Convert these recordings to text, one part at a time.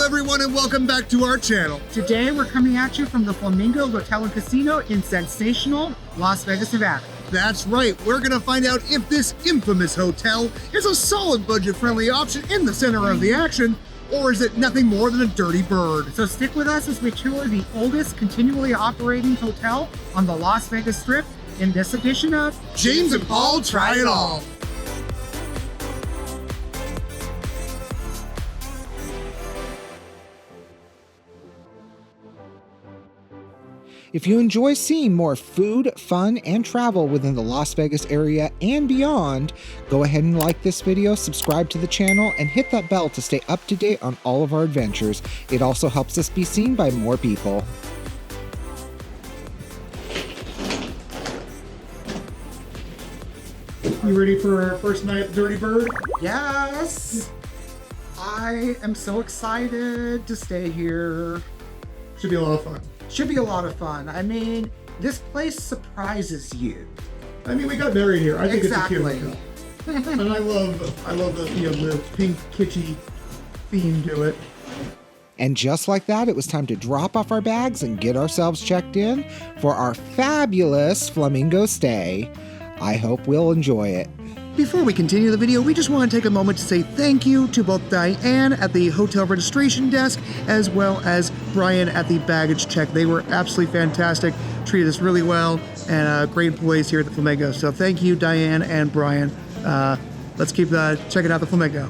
everyone, and welcome back to our channel. Today we're coming at you from the Flamingo Hotel and Casino in sensational Las Vegas, Nevada. That's right, we're gonna find out if this infamous hotel is a solid budget-friendly option in the center of the action, or is it nothing more than a dirty bird? So stick with us as we tour the oldest continually operating hotel on the Las Vegas Strip in this edition of James and Paul Try It All. If you enjoy seeing more food, fun, and travel within the Las Vegas area and beyond, go ahead and like this video, subscribe to the channel, and hit that bell to stay up to date on all of our adventures. It also helps us be seen by more people. You ready for our first night at Dirty Bird? Yes! I am so excited to stay here. Should be a lot of fun. Should be a lot of fun. I mean, this place surprises you. I mean, we got married here. I think Exactly. it's a cute hotel. And I love the the pink kitschy theme to it. And just like that, it was time to drop off our bags and get ourselves checked in for our fabulous Flamingo stay. I hope we'll enjoy it. Before we continue the video, we just want to take a moment to say thank you to both Diane at the hotel registration desk as well as Brian at the baggage check. They were absolutely fantastic, treated us really well, and great employees here at the Flamingo. So thank you, Diane and Brian. Let's keep checking out the Flamingo.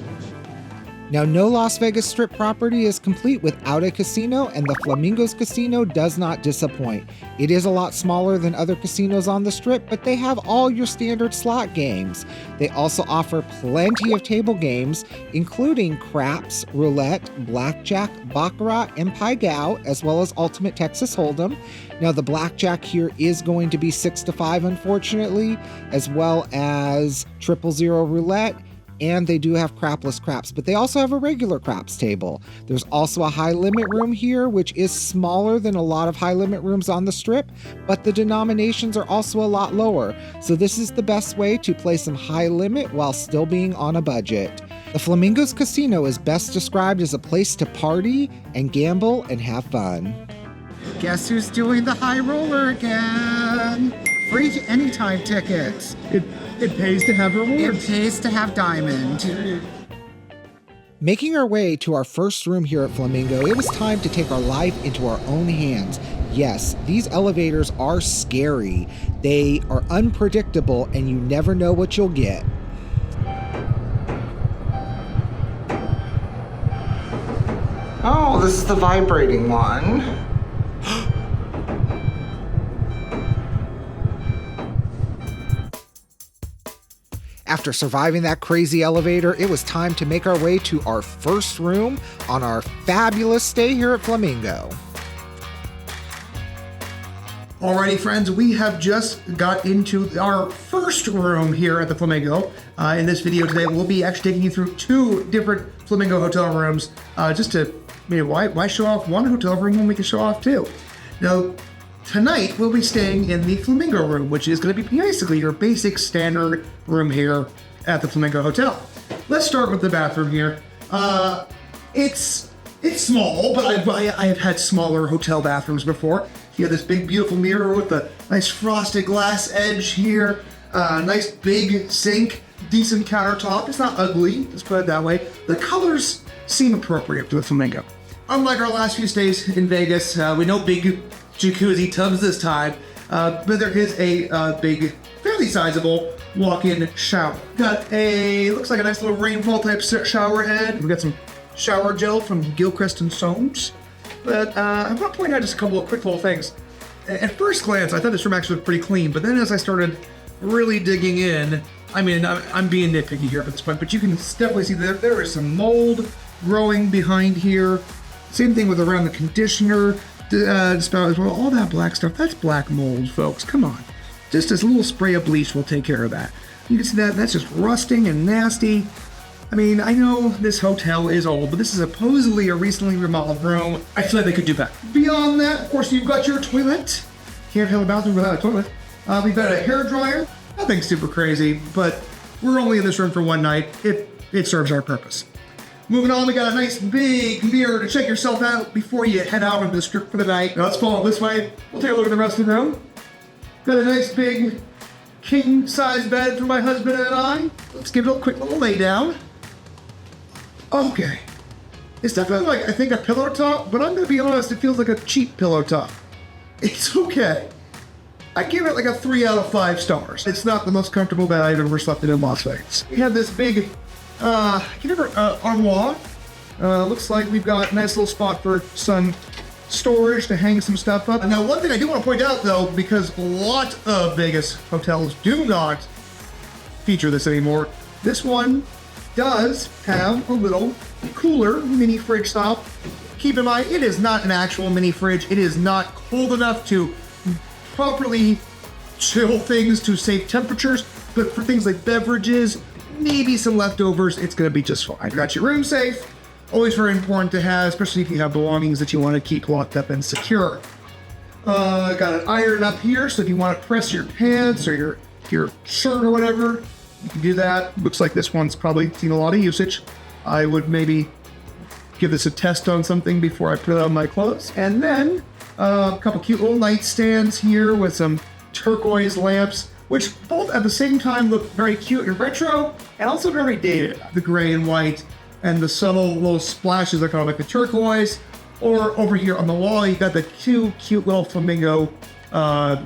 Now, no Las Vegas Strip property is complete without a casino, and the Flamingo's Casino does not disappoint. It is a lot smaller than other casinos on the Strip, but they have all your standard slot games. They also offer plenty of table games, including craps, roulette, blackjack, baccarat, and pai gow, as well as Ultimate Texas Hold'em. Now, the blackjack here is going to be 6 to 5, unfortunately, as well as 000 roulette. And they do have crapless craps, but they also have a regular craps table. There's also a high limit room here, which is smaller than a lot of high limit rooms on the Strip, but the denominations are also a lot lower. So this is the best way to play some high limit while still being on a budget. The Flamingo's Casino is best described as a place to party and gamble and have fun. Guess who's doing the high roller again? Free anytime tickets. It pays to have rewards. It pays to have diamond. Making our way to our first room here at Flamingo, it was time to take our life into our own hands. Yes, these elevators are scary. They are unpredictable and you never know what you'll get. Oh, this is the vibrating one. After surviving that crazy elevator, it was time to make our way to our first room on our fabulous stay here at Flamingo. Alrighty, friends, we have just got into our first room here at the Flamingo. In this video today, we'll be actually taking you through 2 different Flamingo hotel rooms, just to, why show off one hotel room when we can show off 2? Now, tonight, we'll be staying in the Flamingo Room, which is going to be basically your basic standard room here at the Flamingo Hotel. Let's start with the bathroom here. It's small, but I have had smaller hotel bathrooms before. You have this big, beautiful mirror with a nice frosted glass edge here, nice big sink, decent countertop. It's not ugly, let's put it that way. The colors seem appropriate to the Flamingo. Unlike our last few stays in Vegas, we no big jacuzzi tubs this time, but there is a big, fairly sizable walk-in shower. Got looks like a nice little rainfall type shower head. We've got some shower gel from Gilchrist & Soames. But I want to point out just a couple of quick little things. At first glance, I thought this room actually looked pretty clean, but then as I started really digging in, I'm being nitpicky here at this point, but you can definitely see that there is some mold growing behind here. Same thing with around the conditioner spout as well. All that black stuff, that's black mold, folks. Come on. Just this little spray of bleach will take care of that. You can see that's just rusting and nasty. I mean, I know this hotel is old, but this is supposedly a recently remodeled room. I feel like they could do better. Beyond that, of course, you've got your toilet. Can't have a bathroom without a toilet. We've got a hairdryer. Nothing super crazy, but we're only in this room for one night. It serves our purpose. Moving on, we got a nice big mirror to check yourself out before you head out on the strip for the night. Now let's follow this way. We'll take a look at the rest of the room. Got a nice big king-size bed for my husband and I. Let's give it a quick little lay down. Okay. It's definitely like, I think, a pillow top, but I'm gonna be honest, it feels like a cheap pillow top. It's okay. I give it like a 3 out of 5 stars. It's not the most comfortable bed I've ever slept in Las Vegas. We have this big, armoire. Looks like we've got a nice little spot for some storage to hang some stuff up. Now, one thing I do want to point out though, because a lot of Vegas hotels do not feature this anymore, this one does have a little cooler mini fridge style. Keep in mind, it is not an actual mini fridge. It is not cold enough to properly chill things to safe temperatures, but for things like beverages, maybe some leftovers, it's gonna be just fine. Got your room safe. Always very important to have, especially if you have belongings that you want to keep locked up and secure. Got an iron up here, so if you want to press your pants or your shirt or whatever, you can do that. Looks like this one's probably seen a lot of usage. I would maybe give this a test on something before I put it on my clothes. And then a couple cute little nightstands here with some turquoise lamps, which both at the same time look very cute and retro and also very dated. The gray and white and the subtle little splashes are kind of like the turquoise. Or over here on the wall, you got the 2 cute little flamingo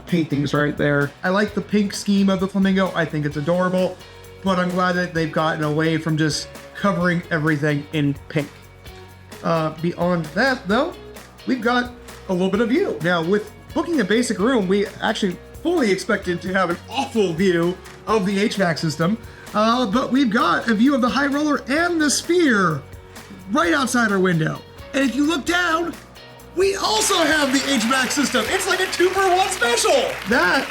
paintings right there. I like the pink scheme of the flamingo. I think it's adorable, but I'm glad that they've gotten away from just covering everything in pink. Beyond that though, we've got a little bit of view. Now with booking a basic room, we actually fully expected to have an awful view of the HVAC system, but we've got a view of the high roller and the sphere right outside our window. And if you look down, we also have the HVAC system. It's like a 2-for-1 special. That,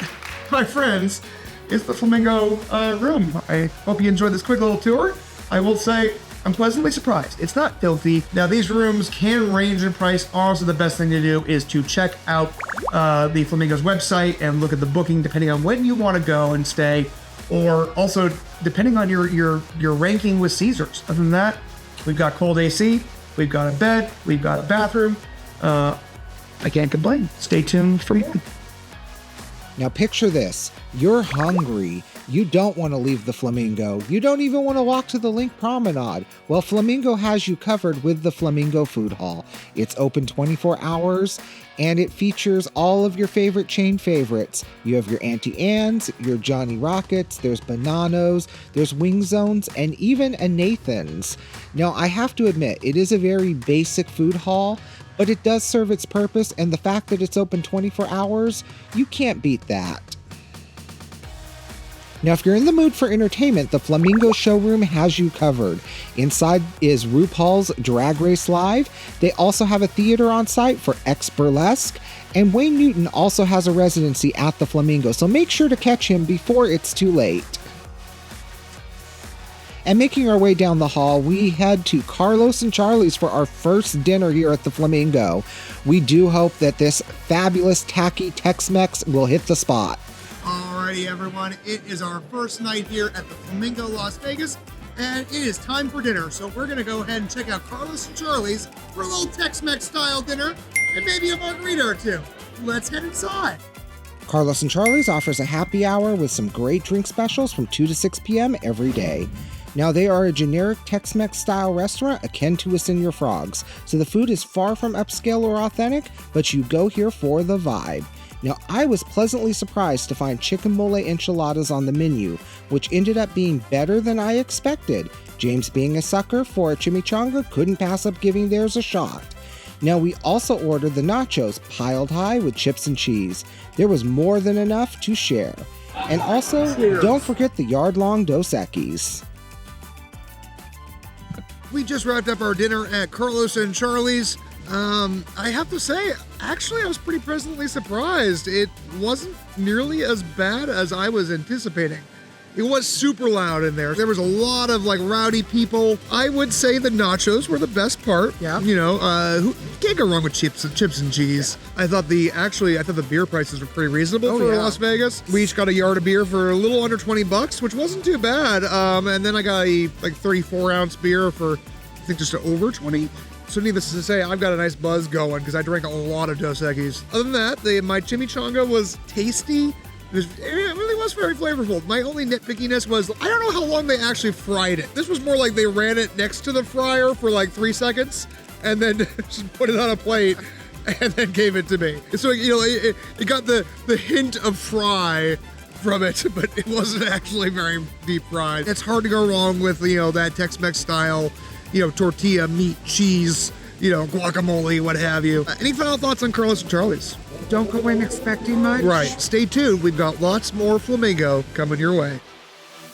my friends, is the Flamingo room. I hope you enjoyed this quick little tour. I will say, I'm pleasantly surprised. It's not filthy. Now, these rooms can range in price. Also, the best thing to do is to check out the Flamingo's website and look at the booking depending on when you want to go and stay, or also depending on your ranking with Caesars. Other than that, we've got cold AC, we've got a bed, we've got a bathroom. I can't complain. Stay tuned for more. Now picture this, you're hungry. You don't want to leave the Flamingo. You don't even want to walk to the Link Promenade. Well, Flamingo has you covered with the Flamingo Food Hall. It's open 24 hours and it features all of your favorite chain favorites. You have your Auntie Anne's, your Johnny Rockets, there's Bonanos, there's Wing Zones, and even a Nathan's. Now, I have to admit, it is a very basic food hall, but it does serve its purpose, and the fact that it's open 24 hours, you can't beat that. Now, if you're in the mood for entertainment, the Flamingo Showroom has you covered. Inside is RuPaul's Drag Race Live. They also have a theater on site for X-Burlesque, and Wayne Newton also has a residency at the Flamingo, so make sure to catch him before it's too late. And making our way down the hall, we head to Carlos and Charlie's for our first dinner here at the Flamingo. We do hope that this fabulous tacky Tex Mex will hit the spot. Alrighty, everyone, it is our first night here at the Flamingo Las Vegas, and it is time for dinner. So we're gonna go ahead and check out Carlos and Charlie's for a little Tex-Mex style dinner and maybe a margarita or two. Let's head inside. Carlos and Charlie's offers a happy hour with some great drink specials from 2 to 6 p.m. every day. Now, they are a generic Tex-Mex style restaurant akin to a Senor Frogs, so the food is far from upscale or authentic, but you go here for the vibe. Now, I was pleasantly surprised to find chicken mole enchiladas on the menu, which ended up being better than I expected. James, being a sucker for a chimichanga, couldn't pass up giving theirs a shot. Now, we also ordered the nachos piled high with chips and cheese. There was more than enough to share. And also, don't forget the yard-long Dos Equis. We just wrapped up our dinner at Carlos and Charlie's. I have to say, actually, I was pretty pleasantly surprised. It wasn't nearly as bad as I was anticipating. It was super loud in there. There was a lot of like rowdy people. I would say the nachos were the best part. Yeah. You know, who can't go wrong with chips and cheese. Yeah. I thought the beer prices were pretty reasonable for Las Vegas. We each got a yard of beer for a little under $20, which wasn't too bad. And then I got a like 34-ounce beer for think just over 20. So needless to say, I've got a nice buzz going because I drank a lot of Dos Equis. Other than that, my chimichanga was tasty. It really was very flavorful. My only nitpickiness was, I don't know how long they actually fried it. This was more like they ran it next to the fryer for like 3 seconds and then just put it on a plate and then gave it to me. So, it got the hint of fry from it, but it wasn't actually very deep fried. It's hard to go wrong with, that Tex Mex style, tortilla, meat, cheese, guacamole, what have you. Any final thoughts on Carlos and Charlie's? Don't go in expecting much. Right. Stay tuned. We've got lots more Flamingo coming your way.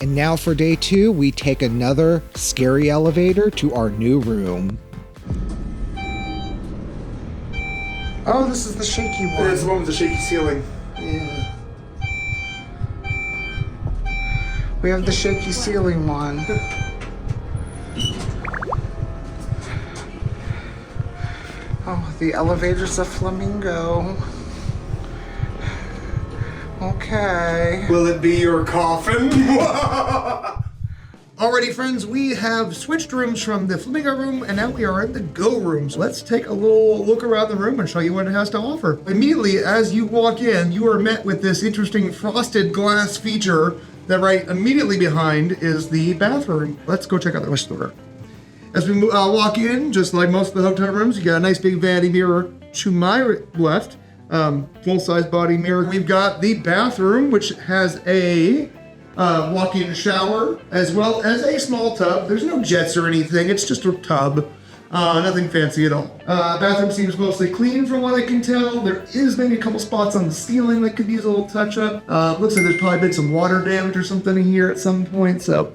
And now for day 2, we take another scary elevator to our new room. Oh, this is the shaky one. It's the one with the shaky ceiling. Yeah. We have the shaky ceiling one. Oh, the elevators of Flamingo. Okay. Will it be your coffin? Alrighty, friends, we have switched rooms from the Flamingo Room, and now we are in the Go Rooms. Let's take a little look around the room and show you what it has to offer. Immediately, as you walk in, you are met with this interesting frosted glass feature that right immediately behind is the bathroom. Let's go check out the rest of the room. As we walk in, just like most of the hotel rooms, you got a nice big vanity mirror to my left. Full-size body mirror. We've got the bathroom, which has a walk-in shower, as well as a small tub. There's no jets or anything. It's just a tub. Nothing fancy at all. Bathroom seems mostly clean from what I can tell. There is maybe a couple spots on the ceiling that could use a little touch-up. Looks like there's probably been some water damage or something in here at some point, so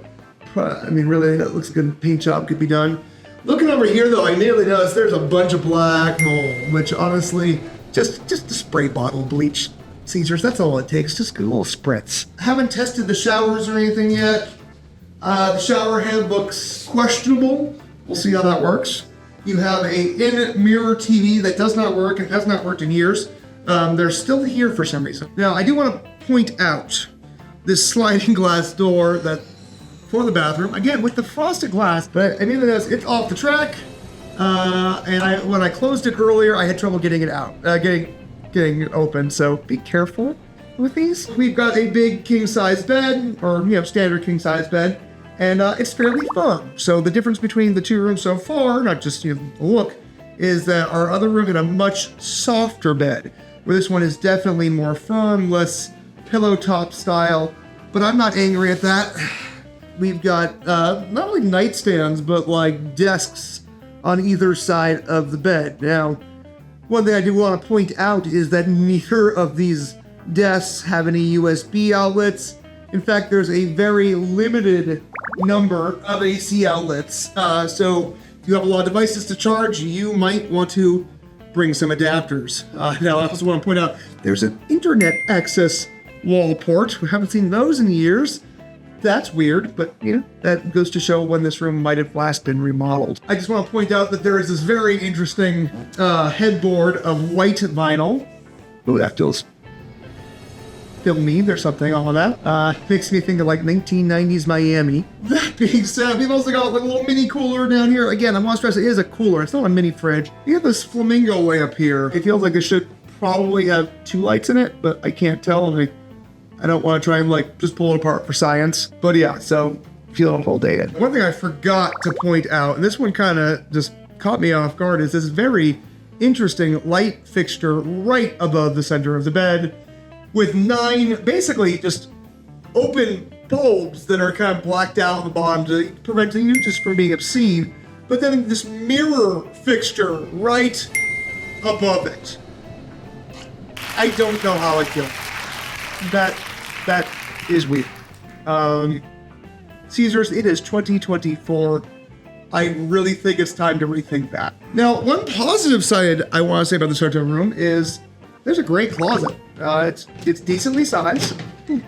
really, that looks like a good paint job could be done. Looking over here, though, I immediately noticed there's a bunch of black mold, which honestly, just a spray bottle of bleach. Caesars, that's all it takes, just a little spritz. Haven't tested the showers or anything yet. The shower head looks questionable. We'll see how that works. You have a in-mirror TV that does not work and has not worked in years. They're still here for some reason. Now, I do want to point out this sliding glass door that for the bathroom, again with the frosted glass, but I mean it's off the track. And when I closed it earlier, I had trouble getting it out, getting it open. So be careful with these. We've got a big king size bed, or standard king size bed, and it's fairly firm. So the difference between the two rooms so far, not just the look, is that our other room had a much softer bed, where this one is definitely more firm, less pillow top style. But I'm not angry at that. We've got not only nightstands, but like desks on either side of the bed. Now, one thing I do want to point out is that neither of these desks have any USB outlets. In fact, there's a very limited number of AC outlets. So if you have a lot of devices to charge, you might want to bring some adapters. Now, I also want to point out there's an internet access wall port. We haven't seen those in years. That's weird, but that goes to show when this room might have last been remodeled. I just want to point out that there is this very interesting headboard of white vinyl. Oh, that feels filmy. There's something on that. Makes me think of like 1990s Miami. That being said, we've also got like a little mini cooler down here. Again, I want to stress it is a cooler. It's not a mini fridge. You have this Flamingo way up here. It feels like it should probably have 2 lights in it, but I can't tell. I don't want to try and just pull it apart for science. But yeah, so feeling whole dated. One thing I forgot to point out, and this one kind of just caught me off guard, is this very interesting light fixture right above the center of the bed with 9 basically just open bulbs that are kind of blacked out on the bottom to prevent you just from being obscene. But then this mirror fixture right above it. I don't know how I feel. That is weird. Caesars, it is 2024. I really think it's time to rethink that. Now, one positive side I want to say about this hotel room is there's a great closet. It's decently sized.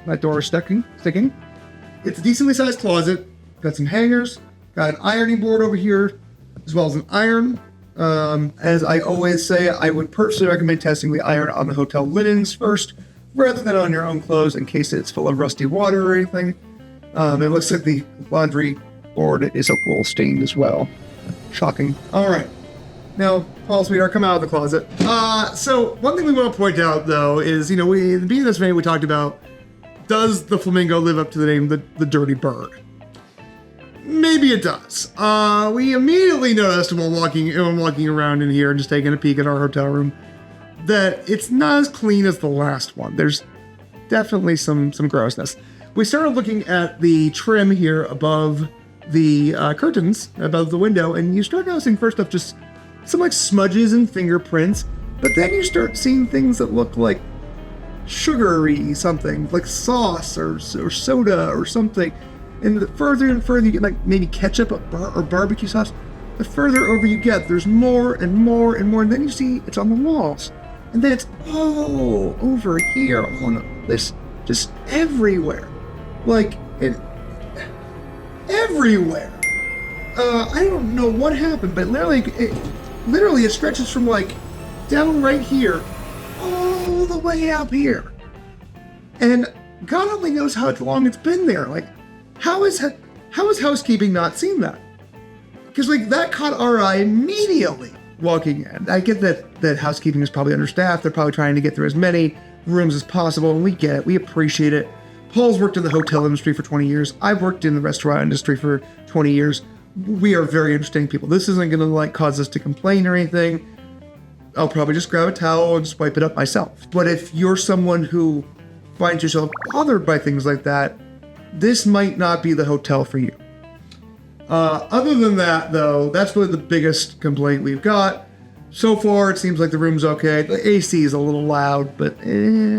That door is sticking. It's a decently sized closet. Got some hangers. Got an ironing board over here, as well as an iron. As I always say, I would personally recommend testing the iron on the hotel linens first, rather than on your own clothes in case it's full of rusty water or anything. It looks like the laundry board is a little stained as well. Shocking. All right. Now, Paul, sweetheart, come out of the closet. So one thing we want to point out, though, is, at the beginning of this video, we talked about, does the Flamingo live up to the name, the Dirty Bird? Maybe it does. We immediately noticed while walking around in here and just taking a peek at our hotel room that it's not as clean as the last one. There's definitely some grossness. We started looking at the trim here above the curtains, above the window, and you start noticing first off just some like smudges and fingerprints, but then you start seeing things that look like sugary something, like sauce or soda or something. And the further and further you get, like maybe ketchup or barbecue sauce, the further over you get, there's more and more and more. And then you see it's on the walls. And then it's all over here on this, just everywhere. Like, everywhere. I don't know what happened, but literally it stretches from like down right here all the way up here. And God only knows how long it's been there. Like, how is housekeeping not seen that? Because like that caught our eye immediately walking in. I get that housekeeping is probably understaffed. They're probably trying to get through as many rooms as possible, and we get it. We appreciate it. Paul's worked in the hotel industry for 20 years. I've worked in the restaurant industry for 20 years. We are very interesting people. This isn't going to like cause us to complain or anything. I'll probably just grab a towel and just wipe it up myself. But if you're someone who finds yourself bothered by things like that, this might not be the hotel for you. Other than that, though, that's really the biggest complaint we've got. So far, it seems like the room's okay. The AC is a little loud, but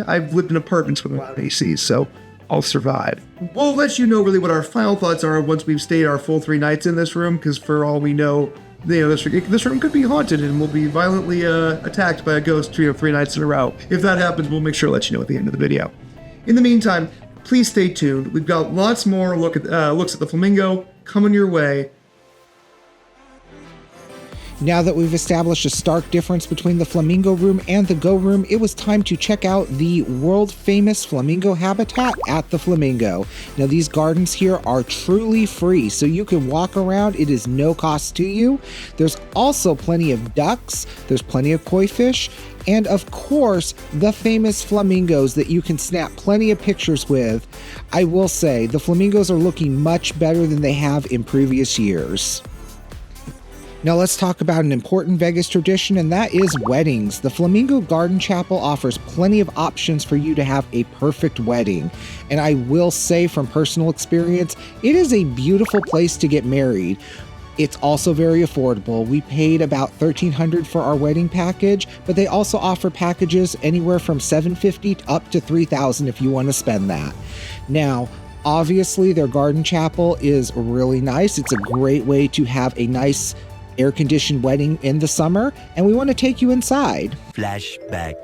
I've lived in apartments with loud ACs, so I'll survive. We'll let you know really what our final thoughts are once we've stayed our full 3 nights in this room, because for all we know, this room could be haunted and we'll be violently attacked by a ghost 3 nights in a row. If that happens, we'll make sure to let you know at the end of the video. In the meantime, please stay tuned. We've got lots more looks at the Flamingo coming your way. Now that we've established a stark difference between the Flamingo Room and the Go Room, it was time to check out the world-famous flamingo habitat at the Flamingo. Now, these gardens here are truly free, so you can walk around. It is no cost to you. There's also plenty of ducks, there's plenty of koi fish, and of course, the famous flamingos that you can snap plenty of pictures with. I will say, the flamingos are looking much better than they have in previous years. Now let's talk about an important Vegas tradition, and that is weddings. The Flamingo Garden Chapel offers plenty of options for you to have a perfect wedding. And I will say from personal experience, it is a beautiful place to get married. It's also very affordable. We paid about $1,300 for our wedding package, but they also offer packages anywhere from $750 up to $3,000 if you want to spend that. Now, obviously their garden chapel is really nice. It's a great way to have a nice air-conditioned wedding in the summer, and we want to take you inside. Flashback.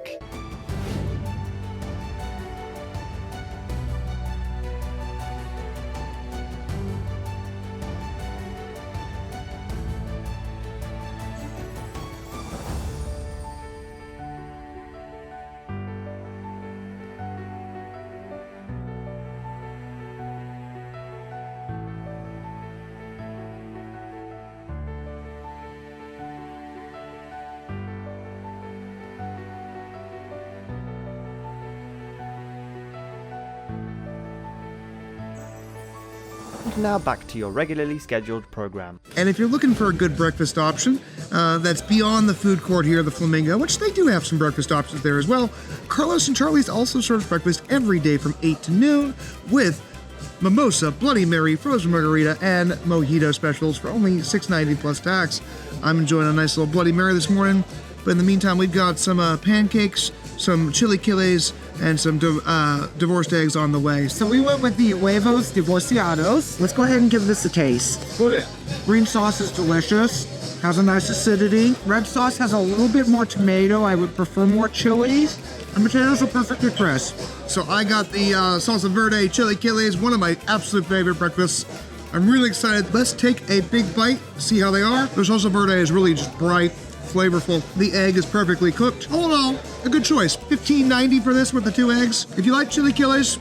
Now back to your regularly scheduled program. And if you're looking for a good breakfast option that's beyond the food court here at the Flamingo, which they do have some breakfast options there as well, Carlos and Charlie's also serves breakfast every day from 8 to noon with mimosa, Bloody Mary, frozen margarita, and mojito specials for only $6.90 plus tax. I'm enjoying a nice little Bloody Mary this morning, but in the meantime, we've got some pancakes, some chilaquiles, and some divorced eggs on the way. So we went with the huevos divorciados. Let's go ahead and give this a taste. Put it. Green sauce is delicious, has a nice acidity. Red sauce has a little bit more tomato. I would prefer more chilies. And potatoes are perfectly crisp. So I got the salsa verde chilaquiles, one of my absolute favorite breakfasts. I'm really excited. Let's take a big bite, see how they are. The salsa verde is really just bright, flavorful. The egg is perfectly cooked. All in all, a good choice. $15.90 for this with the 2 eggs. If you like chilaquiles,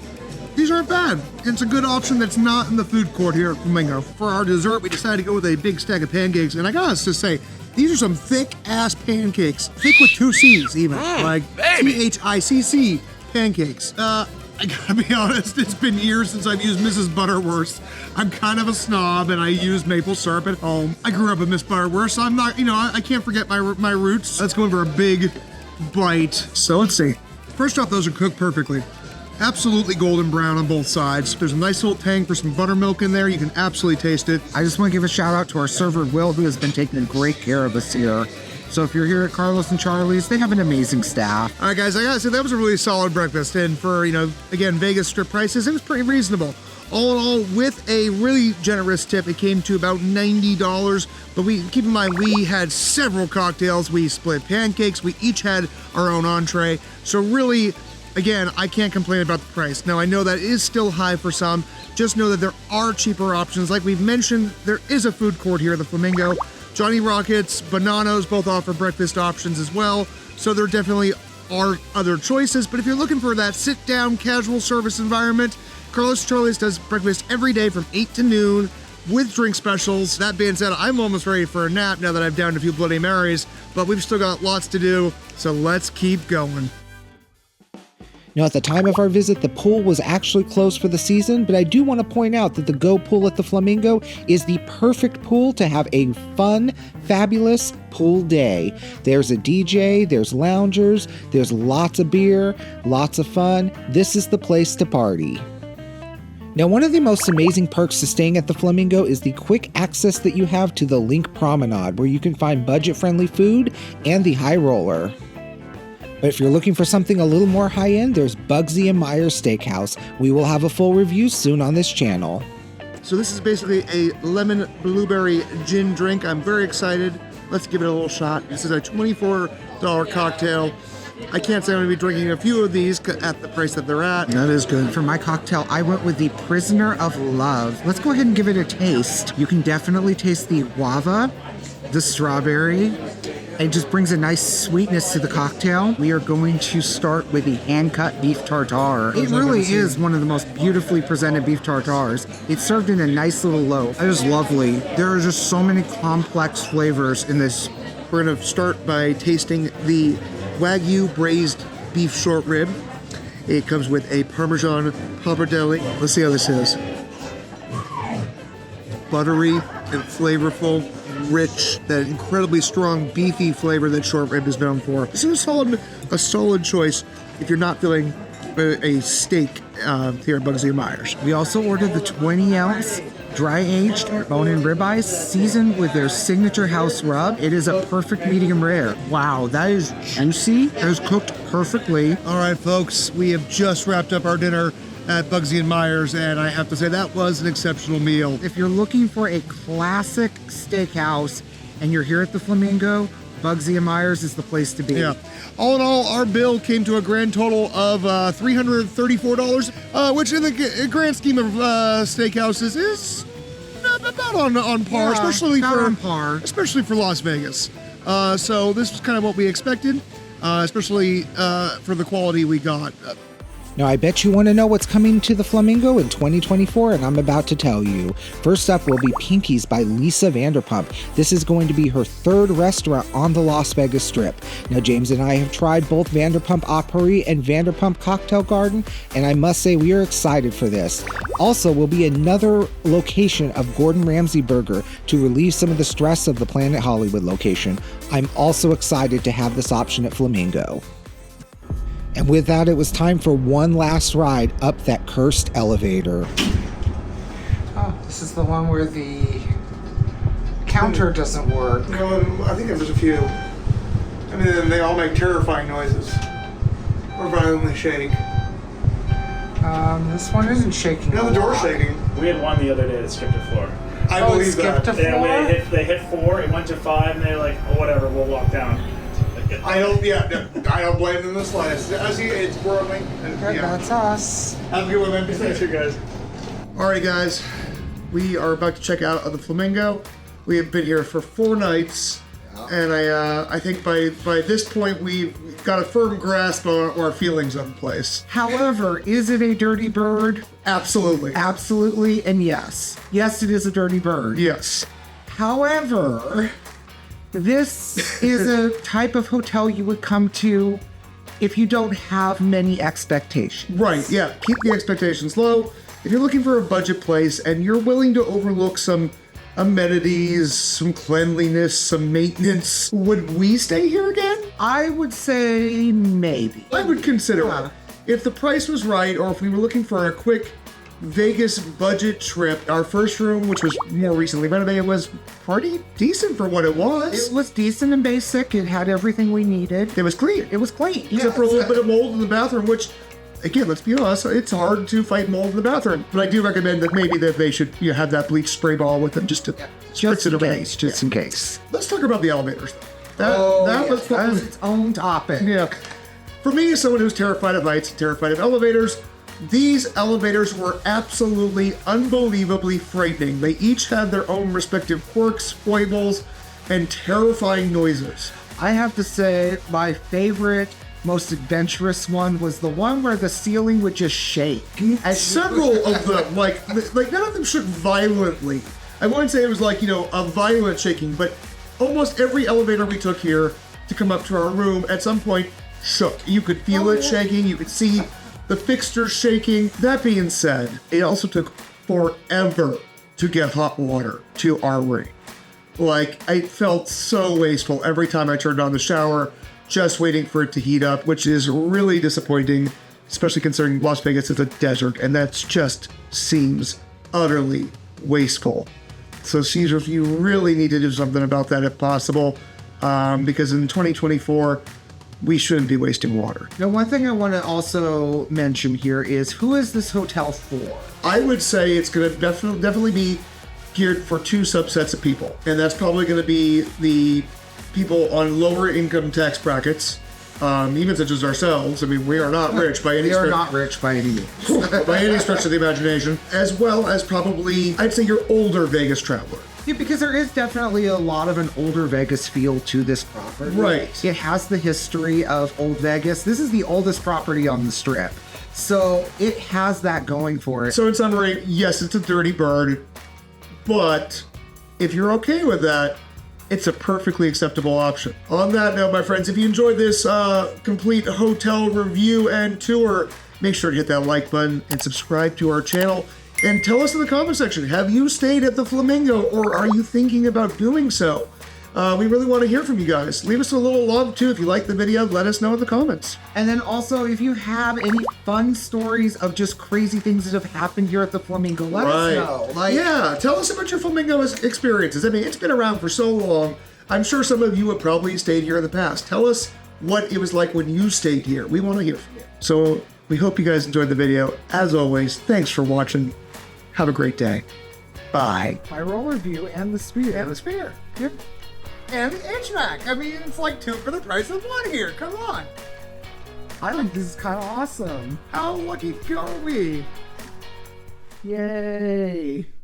These aren't bad. It's a good option that's not in the food court here at Flamingo. For our dessert, we decided to go with a big stack of pancakes, and I gotta just say, these are some thick-ass pancakes. Thick with 2 C's, even. Like, T-H-I-C-C pancakes. I gotta be honest, it's been years since I've used Mrs. Butterworth's. I'm kind of a snob, and I use maple syrup at home. I grew up with Miss Butterworth, so I'm not, I can't forget my roots. Let's go in for a big bite. So let's see. First off, those are cooked perfectly. Absolutely golden brown on both sides. There's a nice little tang for some buttermilk in there. You can absolutely taste it. I just want to give a shout out to our server, Will, who has been taking great care of us here. So if you're here at Carlos and Charlie's, they have an amazing staff. All right, guys, I gotta say, that was a really solid breakfast. And for, again, Vegas strip prices, it was pretty reasonable. All in all, with a really generous tip, it came to about $90. But keep in mind, we had several cocktails. We split pancakes. We each had our own entree. So really, again, I can't complain about the price. Now, I know that is still high for some. Just know that there are cheaper options. Like we've mentioned, there is a food court here at the Flamingo. Johnny Rockets, Bananos both offer breakfast options as well. So there definitely are other choices. But if you're looking for that sit-down, casual service environment, Carlos Charlie's does breakfast every day from 8 to noon with drink specials. That being said, I'm almost ready for a nap now that I've downed a few Bloody Marys, but we've still got lots to do. So let's keep going. Now, at the time of our visit, the pool was actually closed for the season, but I do want to point out that the Go Pool at the Flamingo is the perfect pool to have a fun, fabulous pool day. There's a DJ, there's loungers, there's lots of beer, lots of fun. This is the place to party. Now, one of the most amazing perks to staying at the Flamingo is the quick access that you have to the Link Promenade, where you can find budget-friendly food and the High Roller. But if you're looking for something a little more high-end, there's Bugsy Meyers Steakhouse. We will have a full review soon on this channel. So this is basically a lemon blueberry gin drink. I'm very excited. Let's give it a little shot. This is a $24 cocktail. I can't say I'm going to be drinking a few of these at the price that they're at. That is good. For my cocktail, I went with the Prisoner of Love. Let's go ahead and give it a taste. You can definitely taste the guava, the strawberry. It just brings a nice sweetness to the cocktail. We are going to start with the hand-cut beef tartare. It really is one of the most beautifully presented beef tartares. It's served in a nice little loaf. It is lovely. There are just so many complex flavors in this. We're going to start by tasting the Wagyu braised beef short rib. It comes with a Parmesan pappardelle. Let's see how this is. Buttery and flavorful, rich, that incredibly strong beefy flavor that short rib is known for. This is a solid choice if you're not feeling a steak here at Bugsy Meyers. We also ordered the 20-ounce dry-aged bone-in ribeyes seasoned with their signature house rub. It is a perfect medium rare. Wow, that is juicy. It is cooked perfectly. All right, folks, we have just wrapped up our dinner at Bugsy Meyers, and I have to say that was an exceptional meal. If you're looking for a classic steakhouse and you're here at the Flamingo, Bugsy Meyers is the place to be. Yeah. All in all, our bill came to a grand total of $334, which in the grand scheme of steakhouses is about on par, Yeah, especially about for on par. especially for Las Vegas. So this was kind of what we expected, especially for the quality we got. Now, I bet you want to know what's coming to the Flamingo in 2024, and I'm about to tell you. First up will be Pinky's by Lisa Vanderpump. This is going to be her third restaurant on the Las Vegas Strip. Now, James and I have tried both Vanderpump Opry and Vanderpump Cocktail Garden, and I must say we are excited for this. Also, will be another location of Gordon Ramsay Burger to relieve some of the stress of the Planet Hollywood location. I'm also excited to have this option at Flamingo. And with that, it was time for one last ride up that cursed elevator. Oh, this is the one where the counter doesn't work. No, I think there's a few. I mean, they all make terrifying noises or violently shake. This one isn't shaking. No, the door's shaking. We had one the other day that skipped a floor. I Oh, it believe that. skipped a Yeah, floor? they hit 4, it went to 5, and they're like, oh, whatever, we'll walk down. I don't blame them in the slightest. I see it's whirling. Okay, that's us. Have a good one, man. Be safe, you guys. All right, guys. We are about to check out of the Flamingo. We have been here for 4 nights, and I think by this point we've got a firm grasp on our feelings on the place. However, is it a dirty bird? Absolutely. Absolutely, and yes. Yes, it is a dirty bird. Yes. However, this is a type of hotel you would come to if you don't have many expectations. Right, yeah. Keep the expectations low. If you're looking for a budget place and you're willing to overlook some amenities, some cleanliness, some maintenance, would we stay here again? I would say maybe. I would consider it. If the price was right, or if we were looking for a quick Vegas budget trip, our first room, which was more recently renovated, was pretty decent for what it was. It was decent and basic. It had everything we needed. It was clean. It was clean. Except for a little bit of mold in the bathroom, which, again, let's be honest, it's hard to fight mold in the bathroom. But I do recommend that maybe that they should have that bleach spray ball with them just to spritz it away. Just in case. Let's talk about the elevators. That was that's its own topic. Yeah. For me, as someone who's terrified of heights, terrified of elevators, these elevators were absolutely unbelievably frightening. They each had their own respective quirks, foibles, and terrifying noises. I have to say, my favorite, most adventurous one was the one where the ceiling would just shake. And several of them, like none of them shook violently. I wouldn't say it was like, a violent shaking, but almost every elevator we took here to come up to our room at some point shook. You could feel it shaking. You could see the fixtures shaking. That being said, it also took forever to get hot water to our room. Like, I felt so wasteful every time I turned on the shower, just waiting for it to heat up, which is really disappointing, especially considering Las Vegas is a desert, and that just seems utterly wasteful. So Caesar, you really need to do something about that if possible, because in 2024, we shouldn't be wasting water. Now, one thing I want to also mention here is, who is this hotel for? I would say it's going to definitely be geared for two subsets of people, and that's probably going to be the people on lower income tax brackets, even such as ourselves. I mean, we are not rich by any stretch. We are not rich by any means. By any stretch of the imagination, as well as probably, I'd say, your older Vegas traveler. Yeah, because there is definitely a lot of an older Vegas feel to this property. Right. It has the history of old Vegas. This is the oldest property on the Strip. So it has that going for it. So in summary, yes, it's a dirty bird, but if you're okay with that, it's a perfectly acceptable option. On that note, my friends, if you enjoyed this complete hotel review and tour, make sure to hit that like button and subscribe to our channel. And tell us in the comment section, have you stayed at the Flamingo, or are you thinking about doing so? We really want to hear from you guys. Leave us a little love too. If you like the video, let us know in the comments. And then also, if you have any fun stories of just crazy things that have happened here at the Flamingo, let us know. Yeah, tell us about your Flamingo experiences. I mean, it's been around for so long. I'm sure some of you have probably stayed here in the past. Tell us what it was like when you stayed here. We want to hear from you. So we hope you guys enjoyed the video. As always, thanks for watching. Have a great day. Bye. My roller view and the spear. And the spear. Yep. And the HVAC. I mean, it's like 2 for the price of 1 here. Come on. I think this is kind of awesome. How lucky are we? Yay.